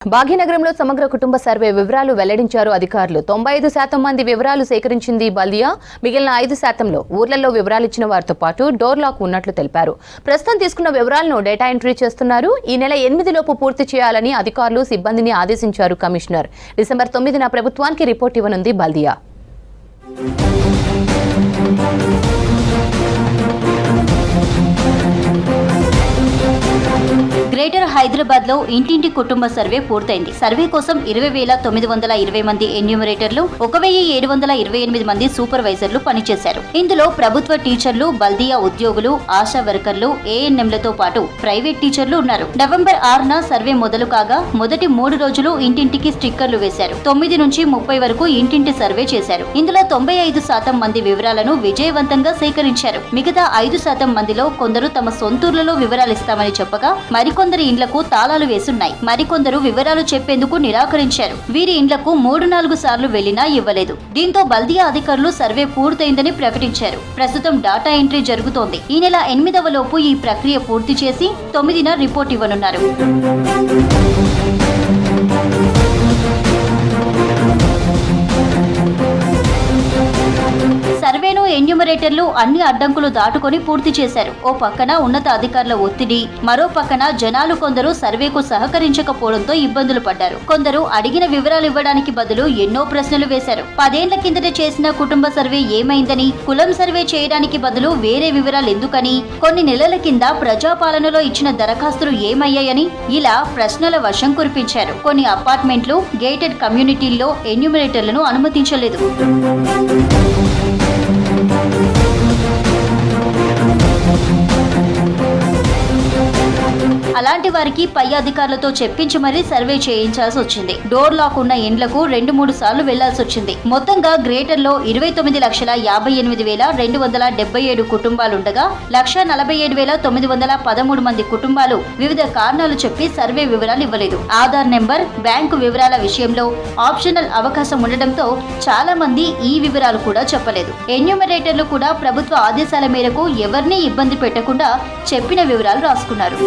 భాగ్యనగరంలో సమగ్ర కుటుంబ సర్వే వివరాలు వెల్లడించారు అధికారులు. 95% మంది వివరాలు సేకరించింది బల్దియా. మిగిలిన 5%లో ఊర్లలో వివరాలిచ్చిన వారితో పాటు డోర్ లాక్ ఉన్నట్లు తెలిపారు. ప్రస్తుతం తీసుకున్న వివరాలను డేటా ఎంట్రీ చేస్తున్నారు. ఈ నెల 8 లోపు పూర్తి చేయాలని అధికారులు సిబ్బందిని ఆదేశించారు కమిషనర్. డిసెంబర్ 9న ప్రభుత్వానికి రిపోర్ట్ ఇవ్వనుంది బల్దియా. గ్రేటర్ హైదరాబాద్ లో ఇంటింటి కుటుంబ సర్వే పూర్తయింది. సర్వే కోసం 20,920 మంది ఎన్యూమరేటర్లు, 1,728 మంది సూపర్వైజర్లు పనిచేశారు. ఇందులో ప్రభుత్వ టీచర్లు, బల్దియా ఉద్యోగులు, ఆశా వర్కర్లు, ఏఎన్ఎంలతో పాటు ప్రైవేట్ టీచర్లు ఉన్నారు. నవంబర్ 6న సర్వే మొదలు కాగా మొదటి 3 రోజులు ఇంటింటికి స్టిక్కర్లు వేశారు. 9 నుంచి 30 వరకు ఇంటింటి సర్వే చేశారు. ఇందులో 95% మంది వివరాలను విజయవంతంగా సేకరించారు. మిగతా 5% మందిలో కొందరు తమ సొంతూర్లలో వివరాలిస్తామని చెప్పగా మరికొందరి ఇండ్లకు తాళాలు వేసున్నాయి. మరికొందరు వివరాలు చెప్పేందుకు నిరాకరించారు. వీరి ఇండ్లకు 3-4 సార్లు వెళ్లినా ఇవ్వలేదు. దీంతో బల్దియా అధికారులు సర్వే పూర్తయిందని ప్రకటించారు. ప్రస్తుతం డాటా ఎంట్రీ జరుగుతోంది. ఈ నెల 8వ లోపు ఈ ప్రక్రియ పూర్తి చేసి 9న రిపోర్ట్ ఇవ్వనున్నారు. సర్వేను ఎన్యూమరేటర్లు అన్ని అడ్డంకులు దాటుకొని పూర్తి చేశారు. ఓ పక్కన ఉన్నత అధికారుల ఒత్తిడి, మరో పక్కన జనాలు కొందరు సర్వేకు సహకరించకపోవడంతో ఇబ్బందులు పడ్డారు. కొందరు అడిగిన వివరాలు ఇవ్వడానికి బదులు ఎన్నో ప్రశ్నలు వేశారు. 10 ఏళ్ల కిందట చేసిన కుటుంబ సర్వే ఏమైందని, కులం సర్వే చేయడానికి బదులు వేరే వివరాలు ఎందుకని, కొన్ని నెలల కింద ప్రజాపాలనలో ఇచ్చిన దరఖాస్తులు ఏమయ్యాయని ఇలా ప్రశ్నల వర్షం కురిపించారు. కొన్ని అపార్ట్మెంట్లు, గేటెడ్ కమ్యూనిటీల్లో ఎన్యూమరేటర్లను అనుమతించలేదు. అలాంటి వారికి పై అధికారులతో చెప్పించి మరీ సర్వే చేయించాల్సి వచ్చింది. డోర్ లాక్ ఉన్న ఇండ్లకు 2-3 సార్లు వెళ్లాల్సి వచ్చింది. మొత్తంగా గ్రేటర్ లో 29,58,277 కుటుంబాలుండగా 1,47,913 మంది కుటుంబాలు వివిధ కారణాలు చెప్పి సర్వే వివరాలు ఇవ్వలేదు. ఆధార్ నెంబర్, బ్యాంకు వివరాల విషయంలో ఆప్షనల్ అవకాశం ఉండడంతో చాలా మంది ఈ వివరాలు కూడా చెప్పలేదు. ఎన్యూమరేటర్లు కూడా ప్రభుత్వ ఆదేశాల మేరకు ఎవరినీ ఇబ్బంది పెట్టకుండా చెప్పిన వివరాలు రాసుకున్నారు.